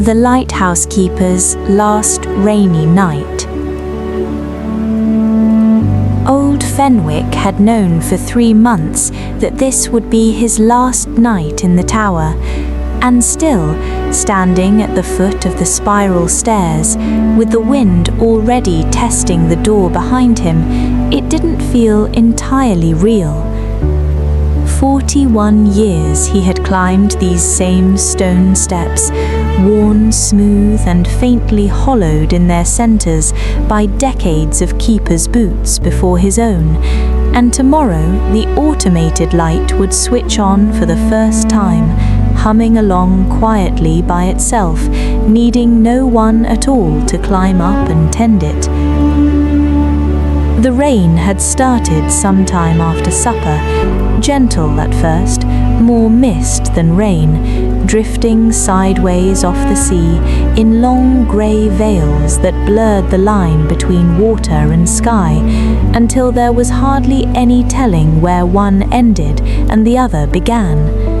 The lighthouse keeper's last rainy night. Old Fenwick had known for 3 months that this would be his last night in the tower, and still, standing at the foot of the spiral stairs, with the wind already testing the door behind him, it didn't feel entirely real. 41 years he had climbed these same stone steps, worn smooth and faintly hollowed in their centers by decades of keepers' boots before his own, and tomorrow the automated light would switch on for the first time, humming along quietly by itself, needing no one at all to climb up and tend it. The rain had started sometime after supper, gentle at first, more mist than rain, drifting sideways off the sea in long grey veils that blurred the line between water and sky, until there was hardly any telling where one ended and the other began.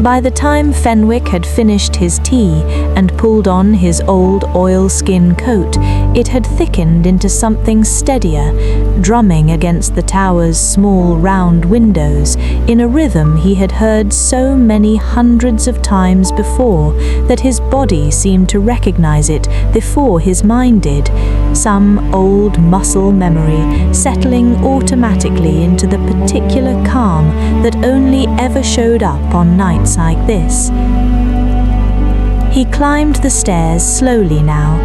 By the time Fenwick had finished his tea and pulled on his old oilskin coat, it had thickened into something steadier, drumming against the tower's small round windows in a rhythm he had heard so many hundreds of times before that his body seemed to recognize it before his mind did, some old muscle memory settling automatically into the particular calm that only ever showed up on nights like this. He climbed the stairs slowly now,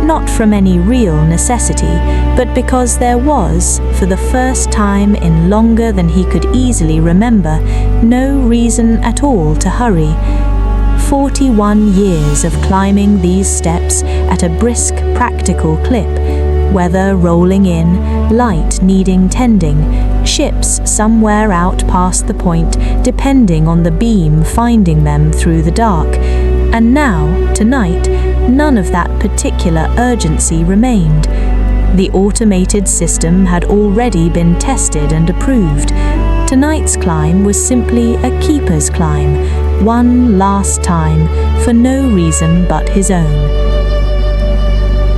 not from any real necessity, but because there was, for the first time in longer than he could easily remember, no reason at all to hurry. 41 years of climbing these steps at a brisk, practical clip, weather rolling in, light needing tending, ships somewhere out past the point depending on the beam finding them through the dark. And now, tonight, none of that particular urgency remained. The automated system had already been tested and approved. Tonight's climb was simply a keeper's climb, one last time, for no reason but his own.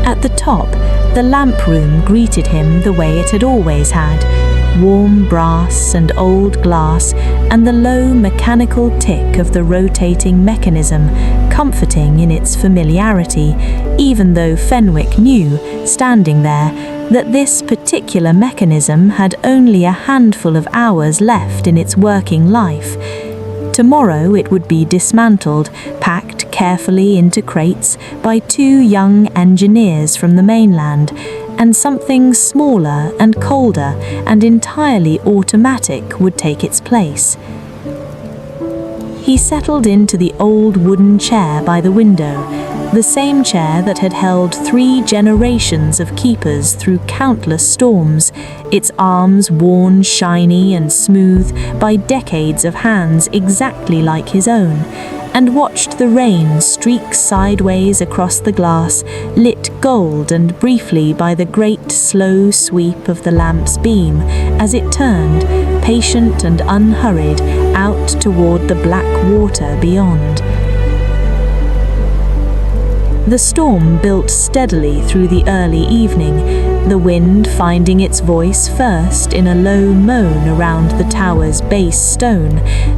At the top, the lamp room greeted him the way it had always had, warm brass and old glass, and the low mechanical tick of the rotating mechanism comforting in its familiarity, even though Fenwick knew, standing there, that this particular mechanism had only a handful of hours left in its working life. Tomorrow it would be dismantled, packed carefully into crates by 2 young engineers from the mainland, and something smaller and colder and entirely automatic would take its place. He settled into the old wooden chair by the window, the same chair that had held 3 generations of keepers through countless storms, its arms worn shiny and smooth by decades of hands exactly like his own, and watched the rain streak sideways across the glass, lit gold and briefly by the great slow sweep of the lamp's beam as it turned, patient and unhurried, out toward the black water beyond. The storm built steadily through the early evening, the wind finding its voice first in a low moan around the tower's base stone,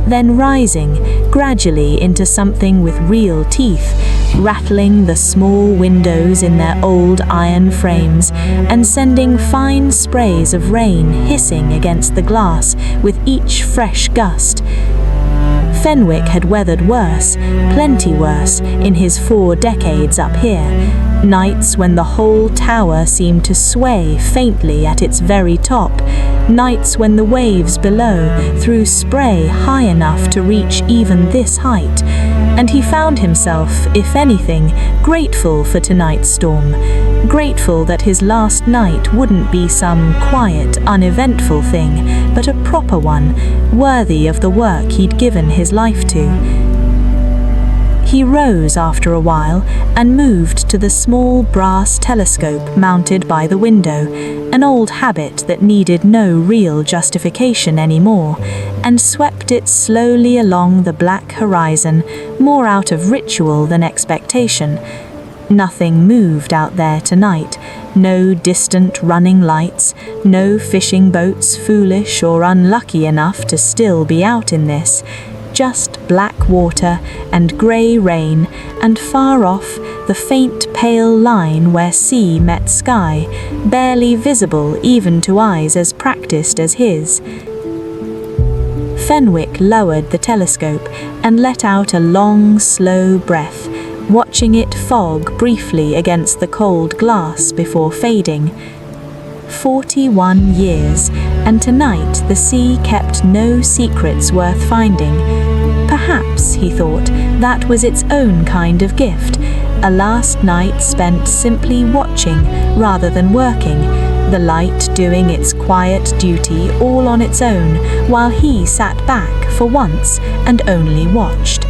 then rising gradually into something with real teeth, rattling the small windows in their old iron frames and sending fine sprays of rain hissing against the glass with each fresh gust. Fenwick had weathered worse, plenty worse, in his 4 decades up here. Nights when the whole tower seemed to sway faintly at its very top. Nights when the waves below threw spray high enough to reach even this height. And he found himself, if anything, grateful for tonight's storm. Grateful that his last night wouldn't be some quiet, uneventful thing, but a proper one, worthy of the work he'd given his life to. He rose after a while and moved to the small brass telescope mounted by the window, an old habit that needed no real justification anymore, and swept it slowly along the black horizon, more out of ritual than expectation. Nothing moved out there tonight, no distant running lights, no fishing boats foolish or unlucky enough to still be out in this. Just black water and grey rain, and far off the faint pale line where sea met sky, barely visible even to eyes as practiced as his. Fenwick lowered the telescope and let out a long, slow breath, watching it fog briefly against the cold glass before fading. 41 years, and tonight the sea kept no secrets worth finding. Perhaps, he thought, that was its own kind of gift, a last night spent simply watching rather than working, the light doing its quiet duty all on its own, while he sat back for once and only watched.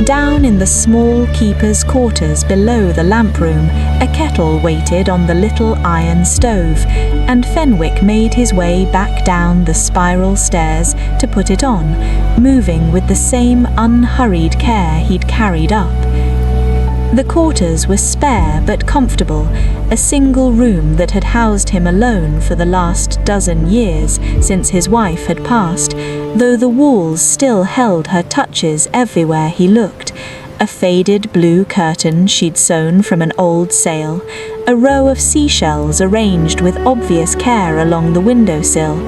Down in the small keeper's quarters below the lamp room, a kettle waited on the little iron stove, and Fenwick made his way back down the spiral stairs to put it on, moving with the same unhurried care he'd carried up. The quarters were spare but comfortable, a single room that had housed him alone for the last dozen years since his wife had passed, though the walls still held her touches everywhere he looked. A faded blue curtain she'd sewn from an old sail, a row of seashells arranged with obvious care along the windowsill,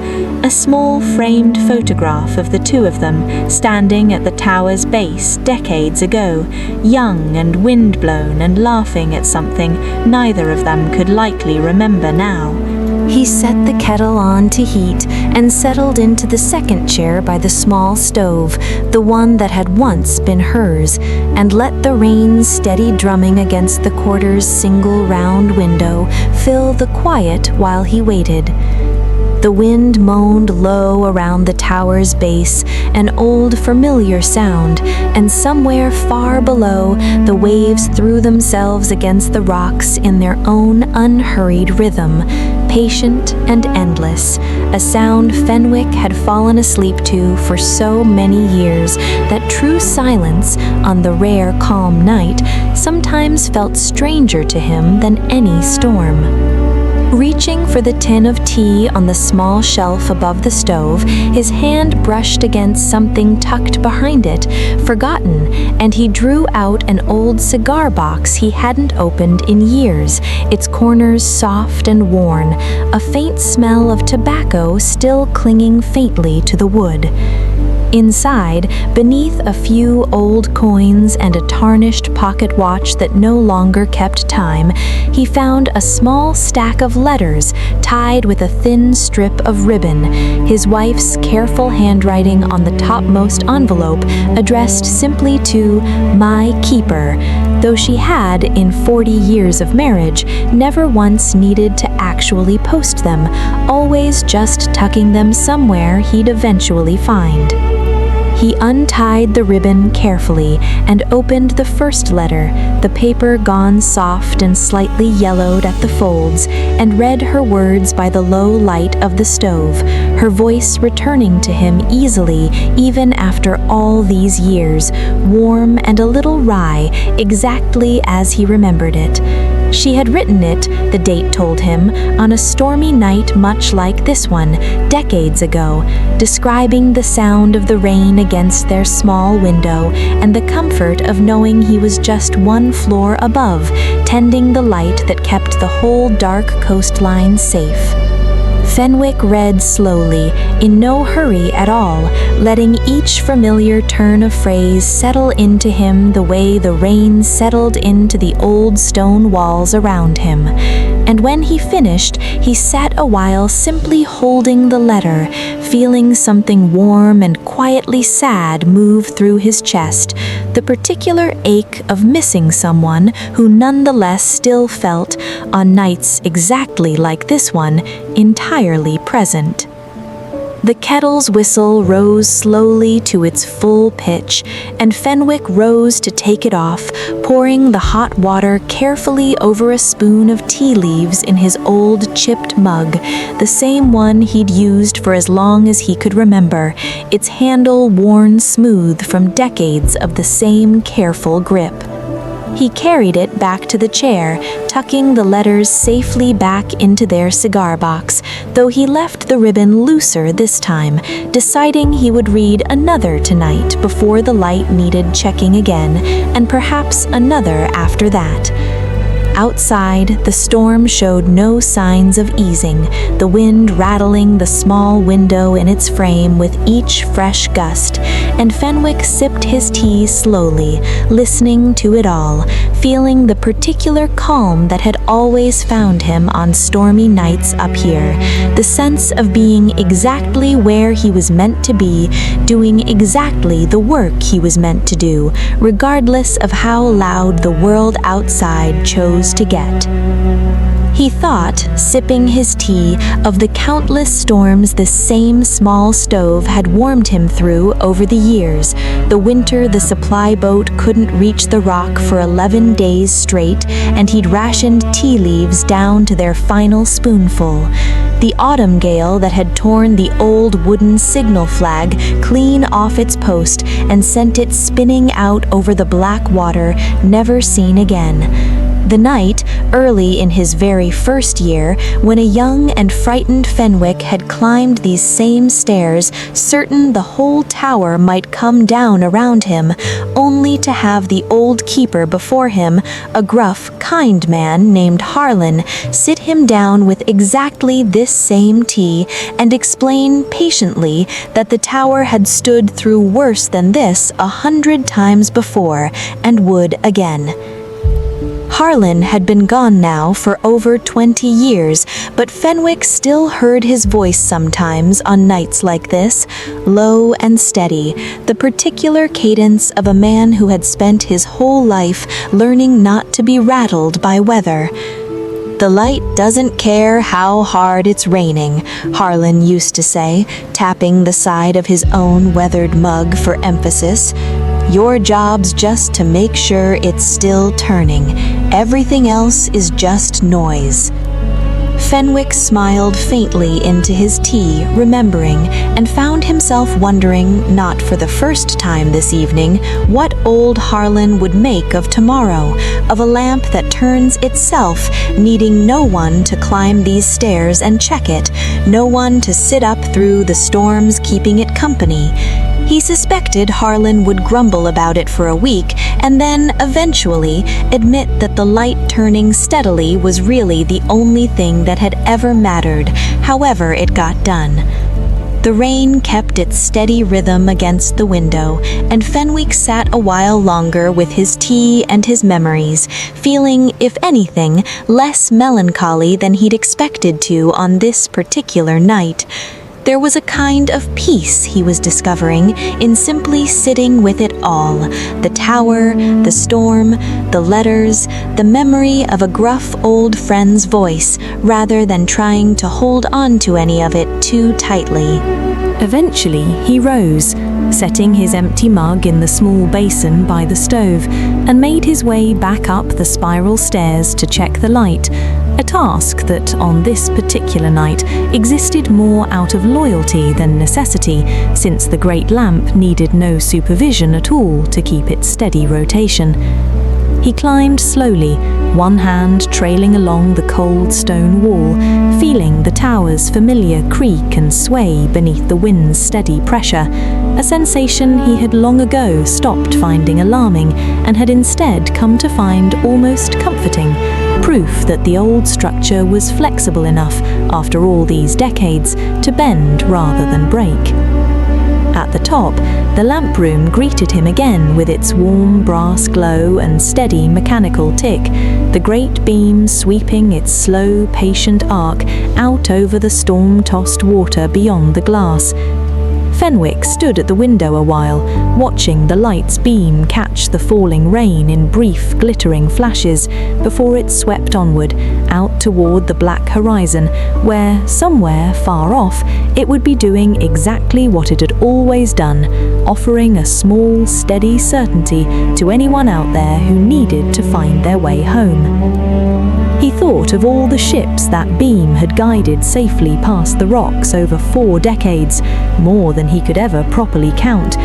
a small framed photograph of the two of them standing at the tower's base decades ago, young and windblown and laughing at something neither of them could likely remember now. He set the kettle on to heat and settled into the second chair by the small stove, the one that had once been hers, and let the rain's steady drumming against the quarter's single round window fill the quiet while he waited. The wind moaned low around the tower's base, an old familiar sound, and somewhere far below, the waves threw themselves against the rocks in their own unhurried rhythm, patient and endless, a sound Fenwick had fallen asleep to for so many years that true silence, on the rare calm night, sometimes felt stranger to him than any storm. Reaching for the tin of tea on the small shelf above the stove, his hand brushed against something tucked behind it, forgotten, and he drew out an old cigar box he hadn't opened in years, its corners soft and worn, a faint smell of tobacco still clinging faintly to the wood. Inside, beneath a few old coins and a tarnished pocket watch that no longer kept time, he found a small stack of letters tied with a thin strip of ribbon, his wife's careful handwriting on the topmost envelope addressed simply to "My Keeper," though she had, in 40 years of marriage, never once needed to actually post them, always just tucking them somewhere he'd eventually find. He untied the ribbon carefully and opened the first letter, the paper gone soft and slightly yellowed at the folds, and read her words by the low light of the stove, her voice returning to him easily even after all these years, warm and a little wry, exactly as he remembered it. She had written it, the date told him, on a stormy night much like this one, decades ago, describing the sound of the rain against their small window and the comfort of knowing he was just one floor above, tending the light that kept the whole dark coastline safe. Fenwick read slowly, in no hurry at all, letting each familiar turn of phrase settle into him the way the rain settled into the old stone walls around him. And when he finished, he sat a while simply holding the letter, feeling something warm and quietly sad move through his chest, the particular ache of missing someone who nonetheless still felt, on nights exactly like this one, entirely present. The kettle's whistle rose slowly to its full pitch, and Fenwick rose to take it off, pouring the hot water carefully over a spoon of tea leaves in his old chipped mug, the same one he'd used for as long as he could remember, its handle worn smooth from decades of the same careful grip. He carried it back to the chair, tucking the letters safely back into their cigar box, though he left the ribbon looser this time, deciding he would read another tonight before the light needed checking again, and perhaps another after that. Outside, the storm showed no signs of easing, the wind rattling the small window in its frame with each fresh gust, and Fenwick sipped his tea slowly, listening to it all, feeling the particular calm that had always found him on stormy nights up here, the sense of being exactly where he was meant to be, doing exactly the work he was meant to do, regardless of how loud the world outside chose to get. He thought, sipping his tea, of the countless storms this same small stove had warmed him through over the years, the winter the supply boat couldn't reach the rock for 11 days straight, and he'd rationed tea leaves down to their final spoonful, the autumn gale that had torn the old wooden signal flag clean off its post and sent it spinning out over the black water, never seen again. The night, early in his very first year, when a young and frightened Fenwick had climbed these same stairs, certain the whole tower might come down around him, only to have the old keeper before him, a gruff, kind man named Harlan, sit him down with exactly this same tea and explain patiently that the tower had stood through worse than this 100 times before, and would again. Harlan had been gone now for over 20 years, but Fenwick still heard his voice sometimes on nights like this, low and steady, the particular cadence of a man who had spent his whole life learning not to be rattled by weather. "The light doesn't care how hard it's raining," Harlan used to say, tapping the side of his own weathered mug for emphasis. "Your job's just to make sure it's still turning. Everything else is just noise." Fenwick smiled faintly into his tea, remembering, and found himself wondering, not for the first time this evening, what old Harlan would make of tomorrow, of a lamp that turns itself, needing no one to climb these stairs and check it, no one to sit up through the storms keeping it company. He suspected Harlan would grumble about it for a week and then, eventually, admit that the light turning steadily was really the only thing that had ever mattered, however it got done. The rain kept its steady rhythm against the window, and Fenwick sat a while longer with his tea and his memories, feeling, if anything, less melancholy than he'd expected to on this particular night. There was a kind of peace he was discovering in simply sitting with it all, the tower, the storm, the letters, the memory of a gruff old friend's voice, rather than trying to hold on to any of it too tightly. Eventually, he rose, setting his empty mug in the small basin by the stove, and made his way back up the spiral stairs to check the light, a task that, on this particular night, existed more out of loyalty than necessity, since the great lamp needed no supervision at all to keep its steady rotation. He climbed slowly, one hand trailing along the cold stone wall, feeling the tower's familiar creak and sway beneath the wind's steady pressure, a sensation he had long ago stopped finding alarming and had instead come to find almost comforting, proof that the old structure was flexible enough, after all these decades, to bend rather than break. At the top, the lamp room greeted him again with its warm brass glow and steady mechanical tick, the great beam sweeping its slow, patient arc out over the storm-tossed water beyond the glass. Fenwick stood at the window a while, watching the light's beam catch the falling rain in brief, glittering flashes before it swept onward, out toward the black horizon, where, somewhere far off, it would be doing exactly what it had always done, offering a small, steady certainty to anyone out there who needed to find their way home. He thought of all the ships that beam had guided safely past the rocks over 4 decades, more than he could ever properly count,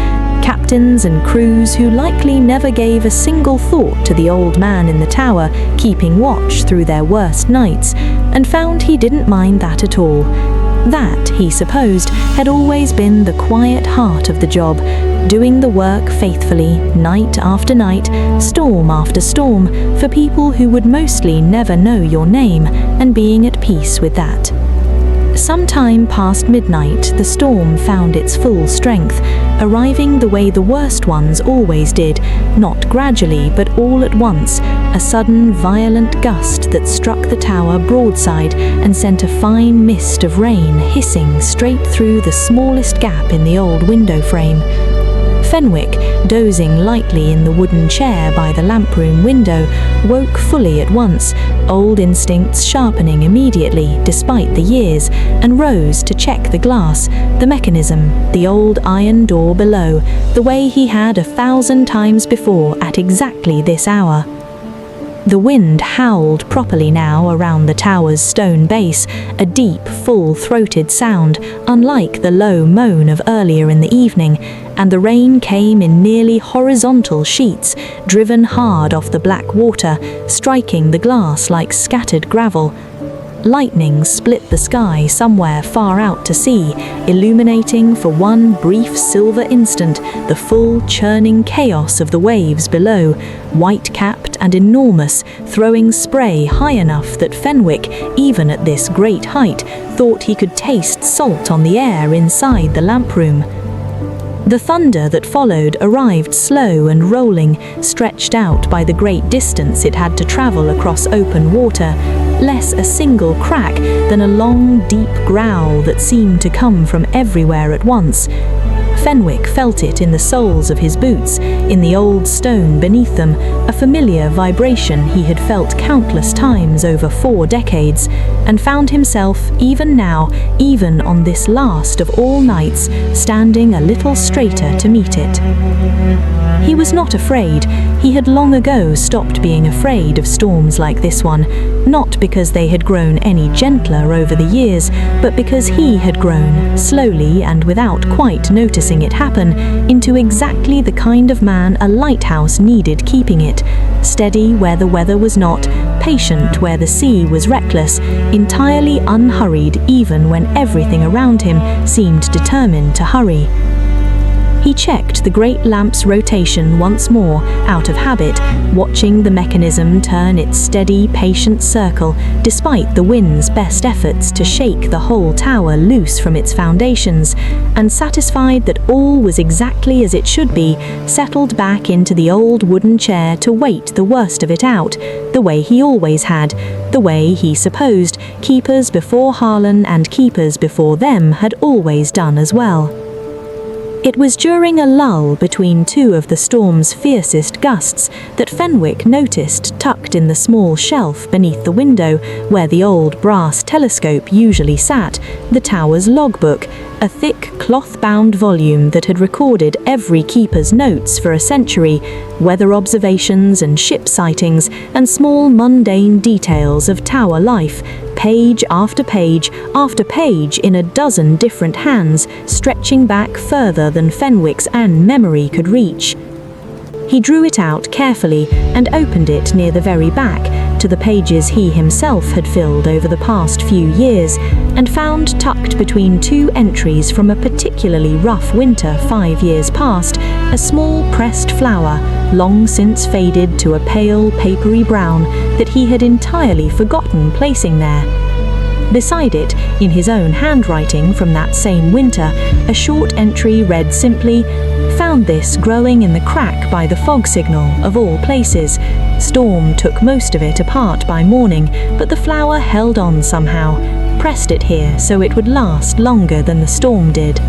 captains and crews who likely never gave a single thought to the old man in the tower keeping watch through their worst nights, and found he didn't mind that at all. That, he supposed, had always been the quiet heart of the job, doing the work faithfully, night after night, storm after storm, for people who would mostly never know your name, and being at peace with that. Sometime past midnight, the storm found its full strength, arriving the way the worst ones always did, not gradually but all at once, a sudden violent gust that struck the tower broadside and sent a fine mist of rain hissing straight through the smallest gap in the old window frame. Fenwick, dozing lightly in the wooden chair by the lamp-room window, woke fully at once, old instincts sharpening immediately despite the years, and rose to check the glass, the mechanism, the old iron door below, the way he had 1,000 times before at exactly this hour. The wind howled properly now around the tower's stone base, a deep, full-throated sound, unlike the low moan of earlier in the evening, and the rain came in nearly horizontal sheets, driven hard off the black water, striking the glass like scattered gravel. Lightning split the sky somewhere far out to sea, illuminating for one brief silver instant the full churning chaos of the waves below, white-capped and enormous, throwing spray high enough that Fenwick, even at this great height, thought he could taste salt on the air inside the lamp-room. The thunder that followed arrived slow and rolling, stretched out by the great distance it had to travel across open water, less a single crack than a long, deep growl that seemed to come from everywhere at once. Fenwick felt it in the soles of his boots, in the old stone beneath them, a familiar vibration he had felt countless times over 4 decades, and found himself, even now, even on this last of all nights, standing a little straighter to meet it. He was not afraid. He had long ago stopped being afraid of storms like this one, not because they had grown any gentler over the years, but because he had grown, slowly and without quite noticing it happen, into exactly the kind of man a lighthouse needed keeping it, steady where the weather was not, patient where the sea was reckless, entirely unhurried even when everything around him seemed determined to hurry. He checked the great lamp's rotation once more, out of habit, watching the mechanism turn its steady, patient circle, despite the wind's best efforts to shake the whole tower loose from its foundations, and satisfied that all was exactly as it should be, settled back into the old wooden chair to wait the worst of it out, the way he always had, the way, he supposed, keepers before Harlan and keepers before them had always done as well. It was during a lull between 2 of the storm's fiercest gusts that Fenwick noticed, tucked in the small shelf beneath the window where the old brass telescope usually sat, the tower's logbook, a thick cloth-bound volume that had recorded every keeper's notes for a century, weather observations and ship sightings, and small mundane details of tower life, page after page after page in a dozen different hands, stretching back further than Fenwick's own memory could reach. He drew it out carefully and opened it near the very back, to the pages he himself had filled over the past few years, and found tucked between 2 entries from a particularly rough winter 5 years past, a small pressed flower, long since faded to a pale papery brown, that he had entirely forgotten placing there. Beside it, in his own handwriting from that same winter, a short entry read simply, "Found this growing in the crack by the fog signal, of all places. Storm took most of it apart by morning, but the flower held on somehow. Pressed it here so it would last longer than the storm did.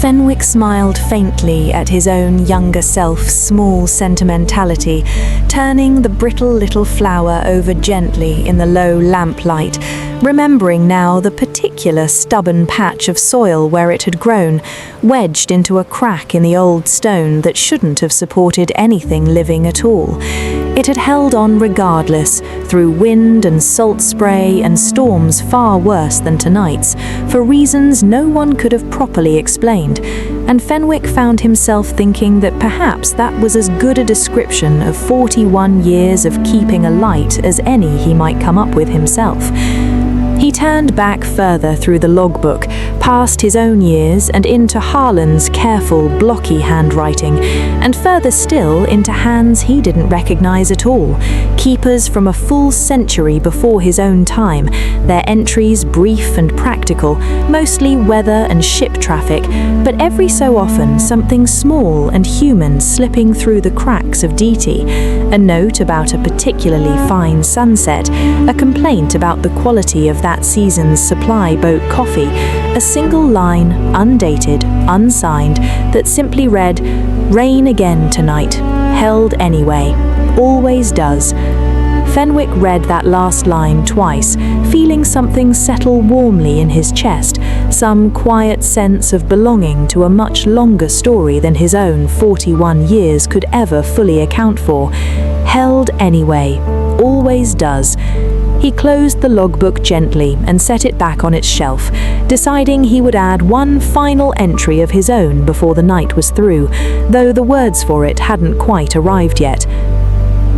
Fenwick smiled faintly at his own younger self's small sentimentality, turning the brittle little flower over gently in the low lamplight, remembering now the particular stubborn patch of soil where it had grown, wedged into a crack in the old stone that shouldn't have supported anything living at all. It had held on regardless, through wind and salt spray and storms far worse than tonight's, for reasons no one could have properly explained, and Fenwick found himself thinking that perhaps that was as good a description of 41 years of keeping alight as any he might come up with himself. He turned back further through the logbook, past his own years and into Harlan's careful, blocky handwriting, and further still into hands he didn't recognize at all, keepers from a full century before his own time, their entries brief and practical, mostly weather and ship traffic, but every so often something small and human slipping through the cracks of DT, a note about a particularly fine sunset, a complaint about the quality of that season's supply boat coffee, a single line, undated, unsigned, that simply read, "Rain again tonight, held anyway, always does." Fenwick read that last line twice, feeling something settle warmly in his chest, some quiet sense of belonging to a much longer story than his own 41 years could ever fully account for. Held anyway, always does. He closed the logbook gently and set it back on its shelf, deciding he would add one final entry of his own before the night was through, though the words for it hadn't quite arrived yet.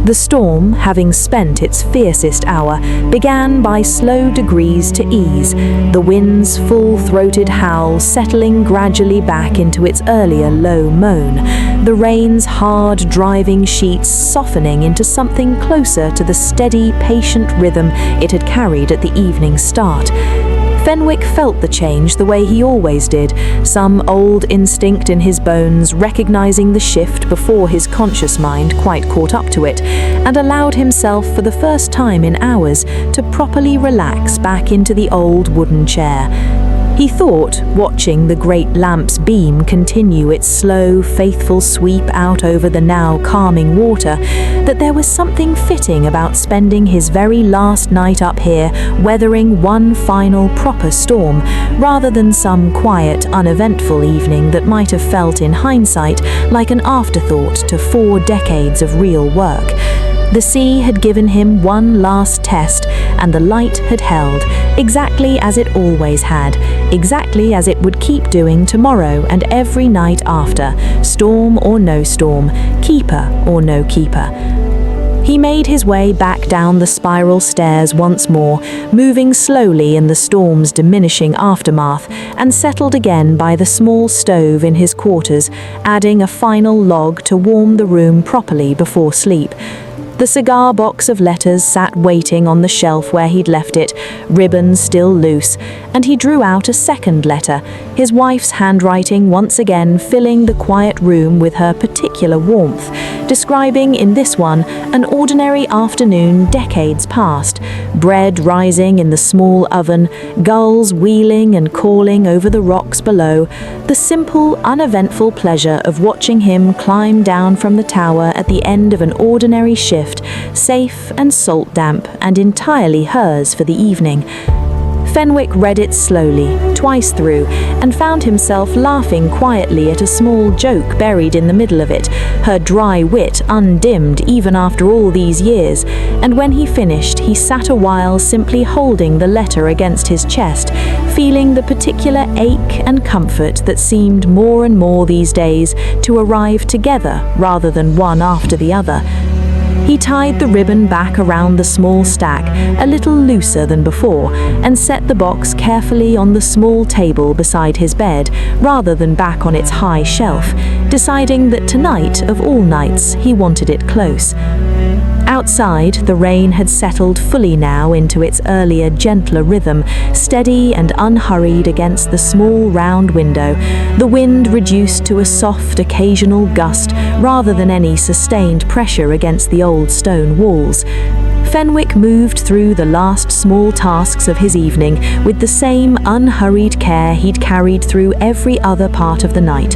The storm, having spent its fiercest hour, began by slow degrees to ease, the wind's full-throated howl settling gradually back into its earlier low moan, the rain's hard, driving sheets softening into something closer to the steady, patient rhythm it had carried at the evening start. Fenwick felt the change the way he always did, some old instinct in his bones recognizing the shift before his conscious mind quite caught up to it, and allowed himself for the first time in hours to properly relax back into the old wooden chair. He thought, watching the great lamp's beam continue its slow, faithful sweep out over the now calming water, that there was something fitting about spending his very last night up here weathering one final proper storm, rather than some quiet, uneventful evening that might have felt in hindsight like an afterthought to 4 decades of real work. The sea had given him one last test, and the light had held, exactly as it always had, exactly as it would keep doing tomorrow and every night after, storm or no storm, keeper or no keeper. He made his way back down the spiral stairs once more, moving slowly in the storm's diminishing aftermath, and settled again by the small stove in his quarters, adding a final log to warm the room properly before sleep. The cigar box of letters sat waiting on the shelf where he'd left it, ribbons still loose, and he drew out a second letter, his wife's handwriting once again filling the quiet room with her particular warmth, describing in this one an ordinary afternoon decades past, bread rising in the small oven, gulls wheeling and calling over the rocks below, the simple, uneventful pleasure of watching him climb down from the tower at the end of an ordinary shift, safe and salt-damp and entirely hers for the evening. Fenwick read it slowly, twice through, and found himself laughing quietly at a small joke buried in the middle of it, her dry wit undimmed even after all these years, and when he finished he sat a while simply holding the letter against his chest, feeling the particular ache and comfort that seemed more and more these days to arrive together rather than one after the other. He tied the ribbon back around the small stack, a little looser than before, and set the box carefully on the small table beside his bed, rather than back on its high shelf, deciding that tonight, of all nights, he wanted it close. Outside, the rain had settled fully now into its earlier, gentler rhythm, steady and unhurried against the small round window, the wind reduced to a soft occasional gust rather than any sustained pressure against the old stone walls. Fenwick moved through the last small tasks of his evening with the same unhurried care he'd carried through every other part of the night,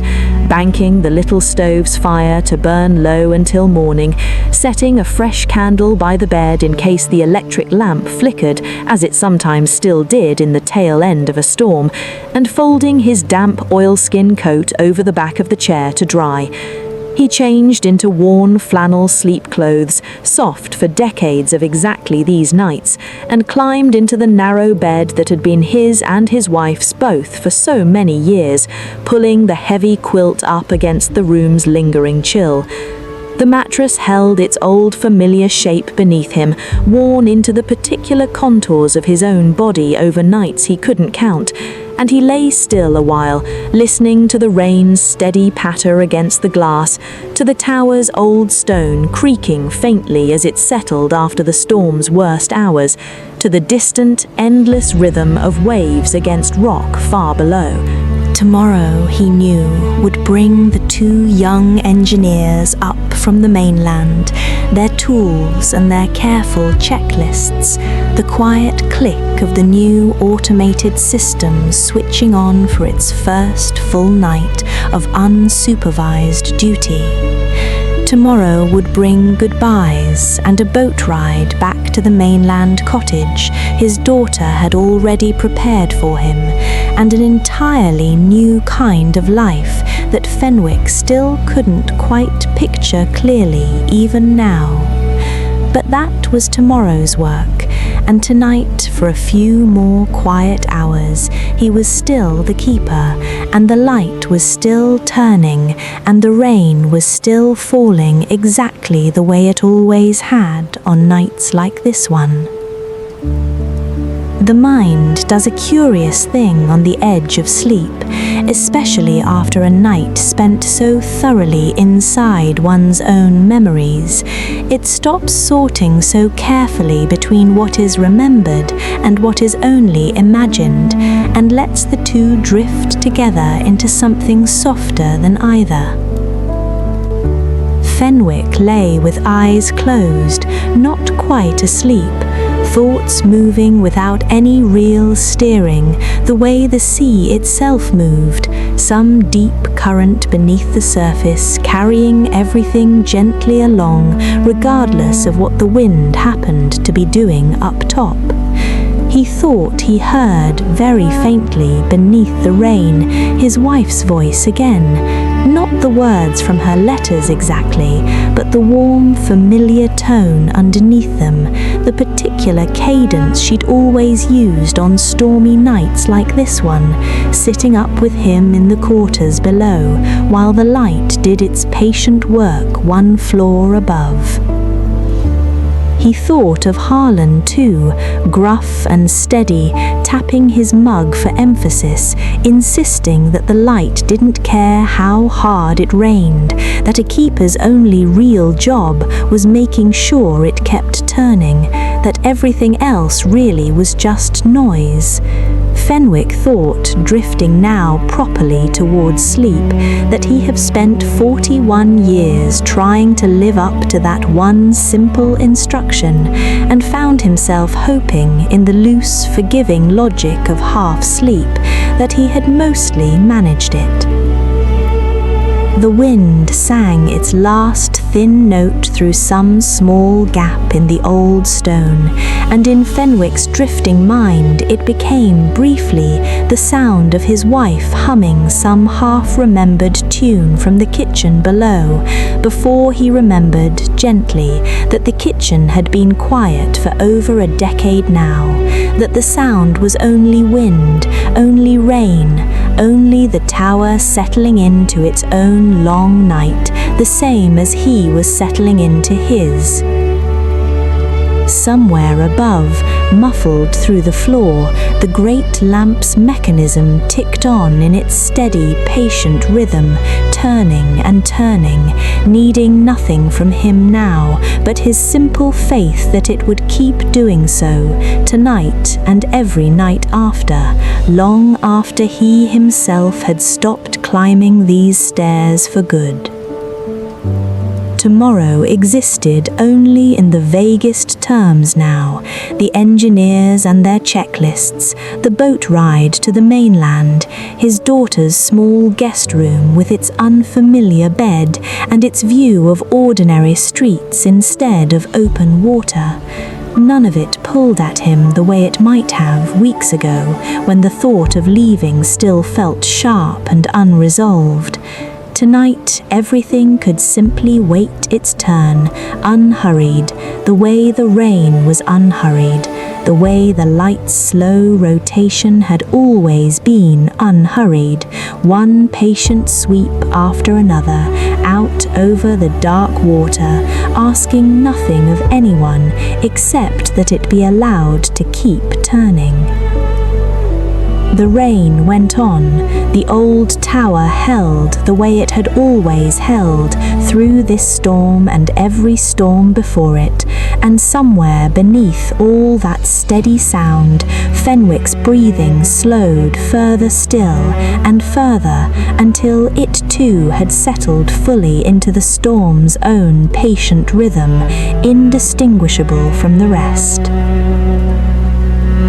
banking the little stove's fire to burn low until morning, setting a fresh candle by the bed in case the electric lamp flickered, as it sometimes still did in the tail end of a storm, and folding his damp oilskin coat over the back of the chair to dry. He changed into worn flannel sleep clothes, soft for decades of exactly these nights, and climbed into the narrow bed that had been his and his wife's both for so many years, pulling the heavy quilt up against the room's lingering chill. The mattress held its old familiar shape beneath him, worn into the particular contours of his own body over nights he couldn't count, and he lay still a while, listening to the rain's steady patter against the glass, to the tower's old stone creaking faintly as it settled after the storm's worst hours, to the distant, endless rhythm of waves against rock far below. Tomorrow, he knew, would bring the two young engineers up from the mainland, their tools and their careful checklists, the quiet click of the new automated system switching on for its first full night of unsupervised duty. Tomorrow would bring goodbyes and a boat ride back to the mainland cottage his daughter had already prepared for him, and an entirely new kind of life that Fenwick still couldn't quite picture clearly even now. But that was tomorrow's work, and tonight, for a few more quiet hours, he was still the keeper, and the light was still turning, and the rain was still falling exactly the way it always had on nights like this one. The mind does a curious thing on the edge of sleep, especially after a night spent so thoroughly inside one's own memories. It stops sorting so carefully between what is remembered and what is only imagined, and lets the two drift together into something softer than either. Fenwick lay with eyes closed, not quite asleep, thoughts moving without any real steering, the way the sea itself moved, some deep current beneath the surface carrying everything gently along, regardless of what the wind happened to be doing up top. He thought he heard, very faintly beneath the rain, his wife's voice again. Not the words from her letters exactly, but the warm, familiar tone underneath them, the particular cadence she'd always used on stormy nights like this one, sitting up with him in the quarters below, while the light did its patient work one floor above. He thought of Harlan too, gruff and steady, tapping his mug for emphasis, insisting that the light didn't care how hard it rained, that a keeper's only real job was making sure it kept turning, that everything else really was just noise. Fenwick thought, drifting now properly towards sleep, that he had spent 41 years trying to live up to that one simple instruction, and found himself hoping, in the loose, forgiving logic of half sleep, that he had mostly managed it. The wind sang its last thin note through some small gap in the old stone, and in Fenwick's drifting mind it became, briefly, the sound of his wife humming some half-remembered tune from the kitchen below, before he remembered, gently, that the kitchen had been quiet for over a decade now, that the sound was only wind, only rain, only the tower settling into its own long night, the same as he was settling into his. Somewhere above, muffled through the floor, the great lamp's mechanism ticked on in its steady, patient rhythm, turning and turning, needing nothing from him now but his simple faith that it would keep doing so, tonight and every night after, long after he himself had stopped climbing these stairs for good. tomorrow existed only in the vaguest terms now. The engineers and their checklists, the boat ride to the mainland, his daughter's small guest room with its unfamiliar bed and its view of ordinary streets instead of open water. None of it pulled at him the way it might have weeks ago, when the thought of leaving still felt sharp and unresolved. Tonight, everything could simply wait its turn, unhurried, the way the rain was unhurried, the way the light's slow rotation had always been unhurried, one patient sweep after another, out over the dark water, asking nothing of anyone except that it be allowed to keep turning. The rain went on. The old tower held the way it had always held through this storm and every storm before it, and somewhere beneath all that steady sound, Fenwick's breathing slowed further still and further until it too had settled fully into the storm's own patient rhythm, indistinguishable from the rest.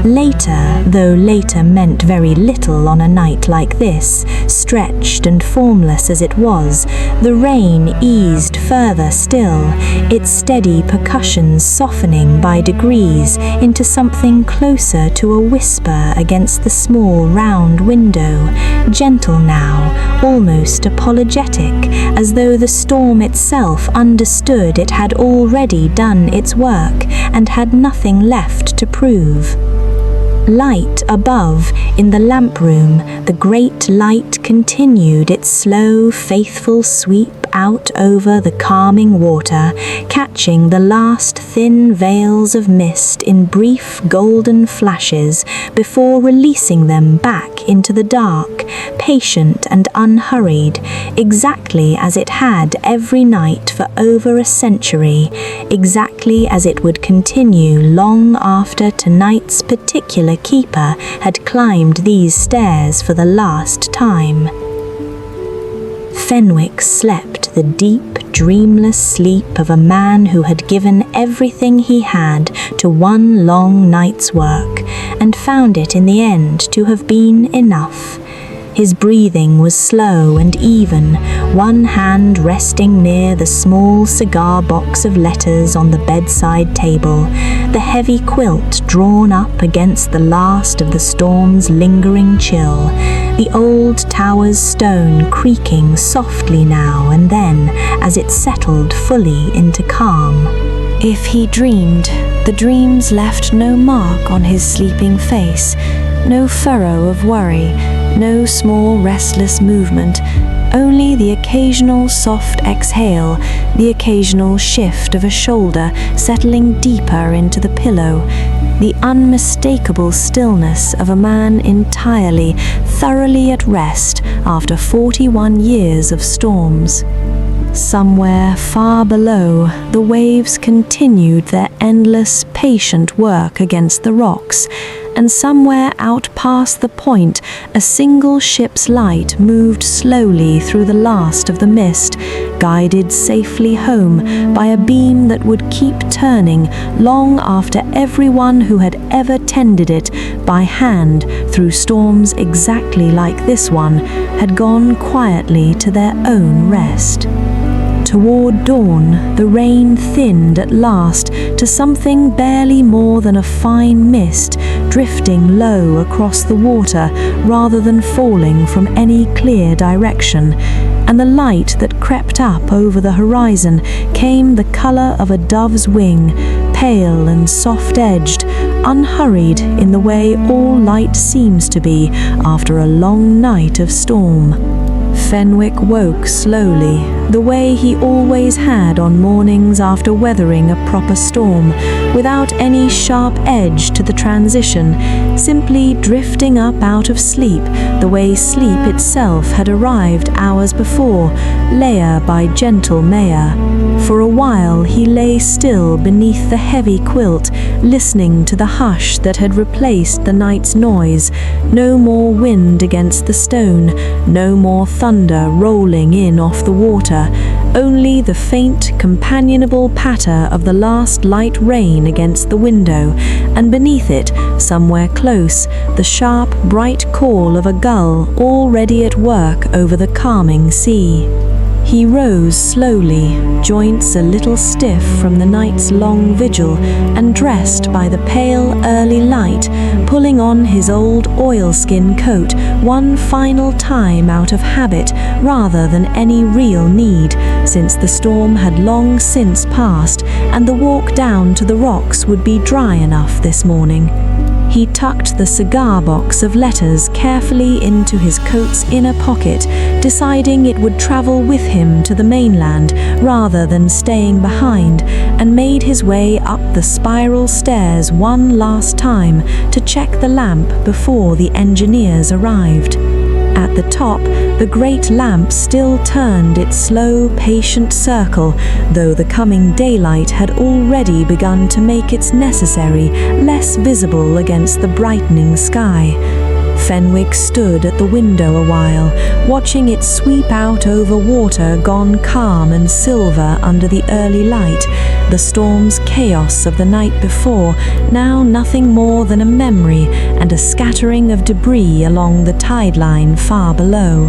Later, though later meant very little on a night like this, stretched and formless as it was, the rain eased further still, its steady percussions softening by degrees into something closer to a whisper against the small round window, gentle now, almost apologetic, as though the storm itself understood it had already done its work and had nothing left to prove. Light above, in the lamp room, the great light continued its slow, faithful sweep out over the calming water, catching the last thin veils of mist in brief golden flashes before releasing them back into the dark, patient and unhurried, exactly as it had every night for over a century, exactly as it would continue long after tonight's particular keeper had climbed these stairs for the last time. Fenwick slept the deep, dreamless sleep of a man who had given everything he had to one long night's work, and found it in the end to have been enough. His breathing was slow and even, one hand resting near the small cigar box of letters on the bedside table, the heavy quilt drawn up against the last of the storm's lingering chill, the old tower's stone creaking softly now and then as it settled fully into calm. If he dreamed, the dreams left no mark on his sleeping face, no furrow of worry, no small restless movement, only the occasional soft exhale, the occasional shift of a shoulder settling deeper into the pillow, the unmistakable stillness of a man entirely, thoroughly at rest after 41 years of storms. Somewhere far below, the waves continued their endless, patient work against the rocks, and somewhere out past the point, a single ship's light moved slowly through the last of the mist, guided safely home by a beam that would keep turning long after everyone who had ever tended it by hand through storms exactly like this one had gone quietly to their own rest. Toward dawn, the rain thinned at last to something barely more than a fine mist drifting low across the water rather than falling from any clear direction, and the light that crept up over the horizon came the color of a dove's wing, pale and soft-edged, unhurried in the way all light seems to be after a long night of storm. Fenwick woke slowly, the way he always had on mornings after weathering a proper storm, without any sharp edge to the transition, simply drifting up out of sleep the way sleep itself had arrived hours before, layer by gentle layer. For a while he lay still beneath the heavy quilt, listening to the hush that had replaced the night's noise. No more wind against the stone, no more thunder rolling in off the water, only the faint, companionable patter of the last light rain against the window, and beneath it, somewhere close, the sharp, bright call of a gull already at work over the calming sea. He rose slowly, joints a little stiff from the night's long vigil, and dressed by the pale early light, pulling on his old oilskin coat one final time out of habit rather than any real need, since the storm had long since passed and the walk down to the rocks would be dry enough this morning. He tucked the cigar box of letters carefully into his coat's inner pocket, deciding it would travel with him to the mainland rather than staying behind, and made his way up the spiral stairs one last time to check the lamp before the engineers arrived. At the top, the great lamp still turned its slow, patient circle, though the coming daylight had already begun to make its necessary less visible against the brightening sky. Fenwick stood at the window a while, watching it sweep out over water gone calm and silver under the early light, the storm's chaos of the night before, now nothing more than a memory and a scattering of debris along the tide line far below.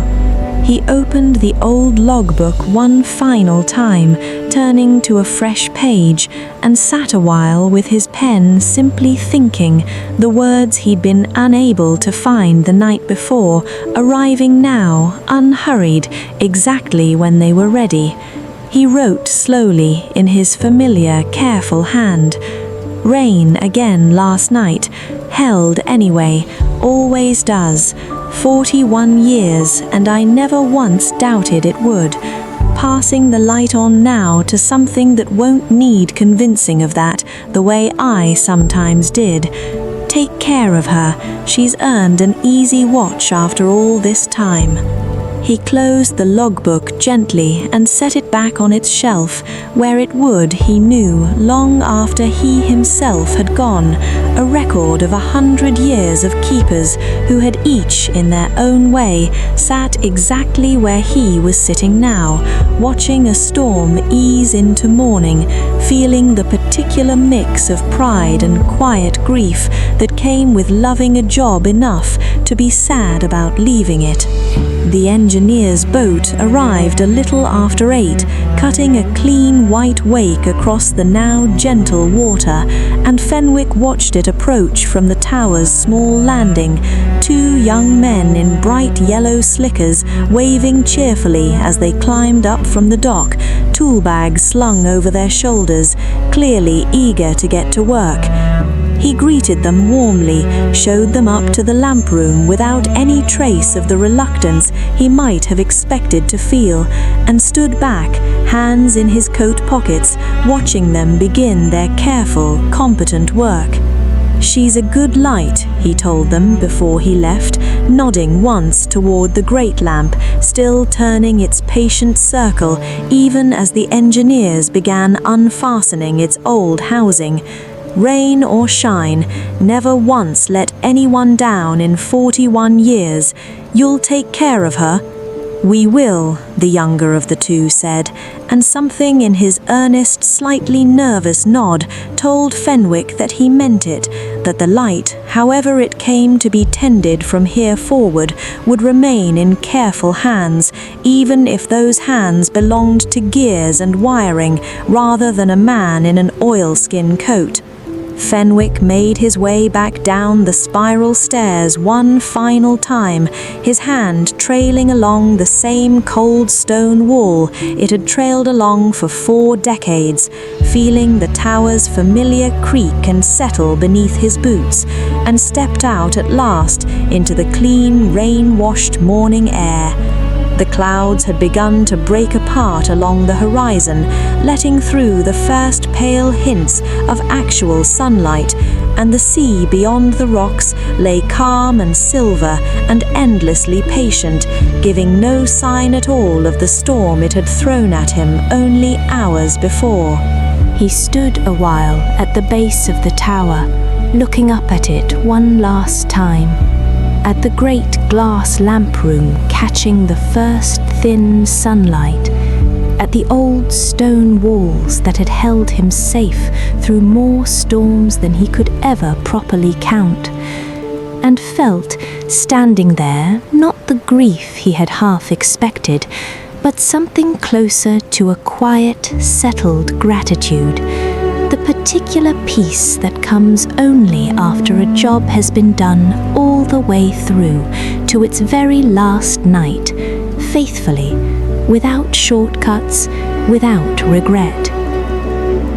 He opened the old logbook one final time, turning to a fresh page, and sat a while with his pen simply thinking, the words he'd been unable to find the night before, arriving now, unhurried, exactly when they were ready. He wrote slowly in his familiar, careful hand. Rain again last night, held anyway, always does. 41 years, and I never once doubted it would. Passing the light on now to something that won't need convincing of that, the way I sometimes did. Take care of her. She's earned an easy watch after all this time. He closed the logbook gently and set it back on its shelf, where it would, he knew, long after he himself had gone, a record of 100 years of keepers who had each, in their own way, sat exactly where he was sitting now, watching a storm ease into morning, feeling the particular mix of pride and quiet grief that came with loving a job enough to be sad about leaving it. The engineer's boat arrived a little after 8, cutting a clean white wake across the now gentle water, and Fenwick watched it approach from the tower's small landing, 2 young men in bright yellow slickers waving cheerfully as they climbed up from the dock, tool bags slung over their shoulders, clearly eager to get to work. He greeted them warmly, showed them up to the lamp room without any trace of the reluctance he might have expected to feel, and stood back, hands in his coat pockets, watching them begin their careful, competent work. "She's a good light," he told them before he left, nodding once toward the great lamp, still turning its patient circle even as the engineers began unfastening its old housing. Rain or shine, never once let anyone down in 41 years. You'll take care of her? "We will," the younger of the two said, and something in his earnest, slightly nervous nod told Fenwick that he meant it, that the light, however it came to be tended from here forward, would remain in careful hands, even if those hands belonged to gears and wiring rather than a man in an oilskin coat. Fenwick made his way back down the spiral stairs one final time, his hand trailing along the same cold stone wall it had trailed along for 4 decades, feeling the tower's familiar creak and settle beneath his boots, and stepped out at last into the clean, rain-washed morning air. The clouds had begun to break apart along the horizon, letting through the first pale hints of actual sunlight, and the sea beyond the rocks lay calm and silver and endlessly patient, giving no sign at all of the storm it had thrown at him only hours before. He stood a while at the base of the tower, looking up at it one last time, at the great glass lamp room catching the first thin sunlight, at the old stone walls that had held him safe through more storms than he could ever properly count, and felt, standing there, not the grief he had half expected, but something closer to a quiet, settled gratitude, the particular peace that comes only after a job has been done all the way through to its very last night, faithfully, without shortcuts, without regret.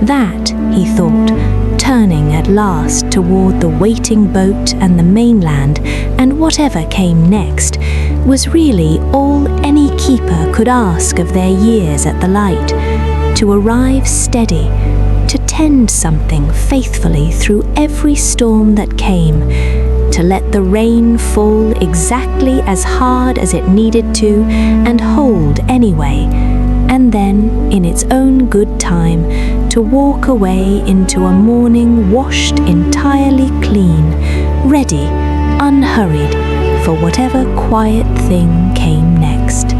That, he thought, turning at last toward the waiting boat and the mainland and whatever came next, was really all any keeper could ask of their years at the light, to arrive steady, to tend something faithfully through every storm that came, to let the rain fall exactly as hard as it needed to and hold anyway, and then, in its own good time, to walk away into a morning washed entirely clean, ready, unhurried, for whatever quiet thing came next.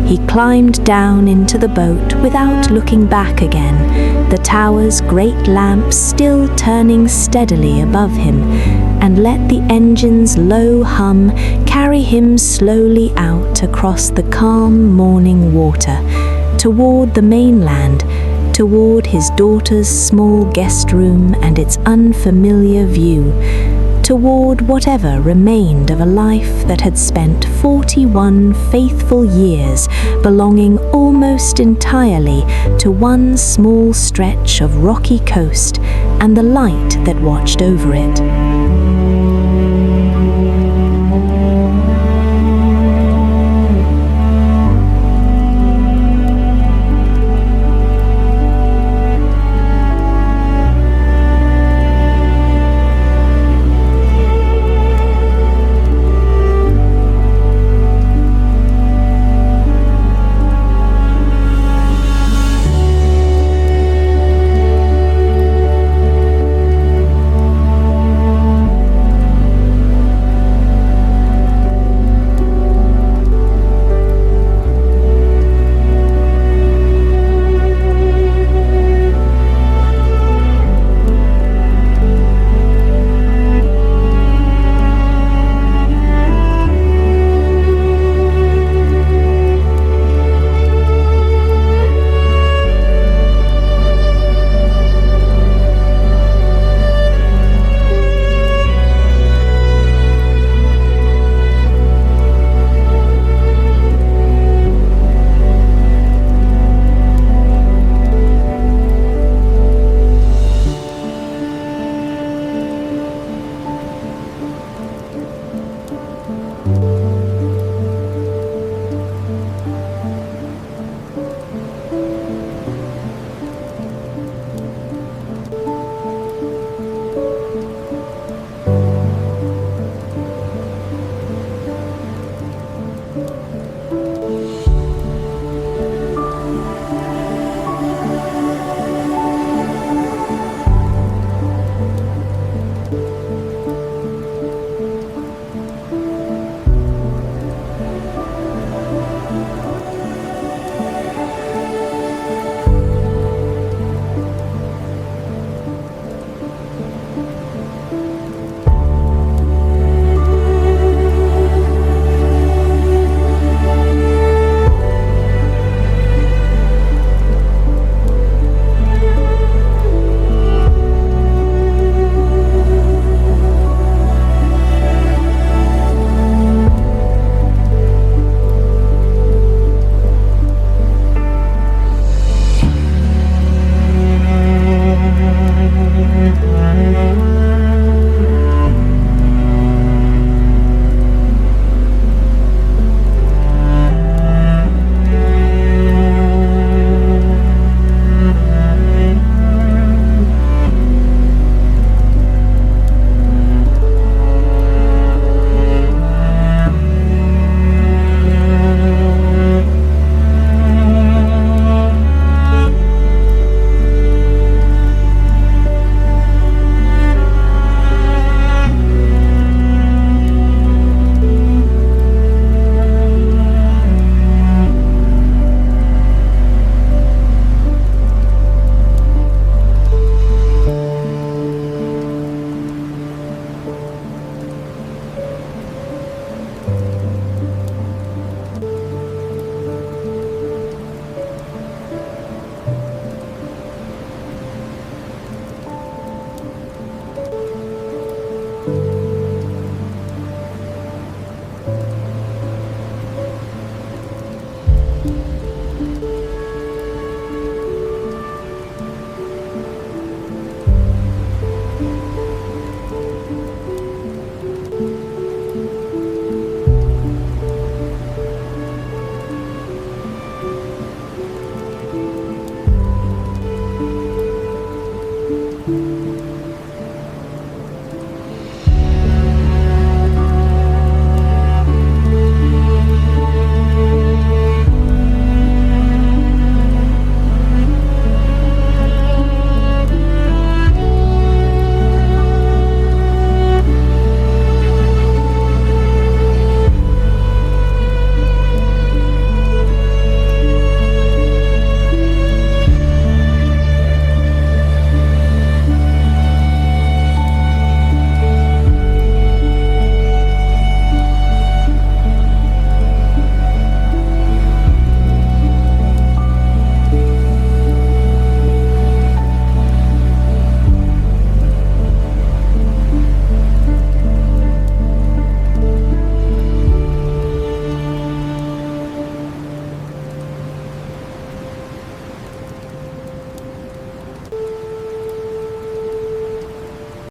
He climbed down into the boat without looking back again, the tower's great lamps still turning steadily above him, and let the engine's low hum carry him slowly out across the calm morning water, toward the mainland, toward his daughter's small guest room and its unfamiliar view, toward whatever remained of a life that had spent 41 faithful years belonging almost entirely to one small stretch of rocky coast and the light that watched over it.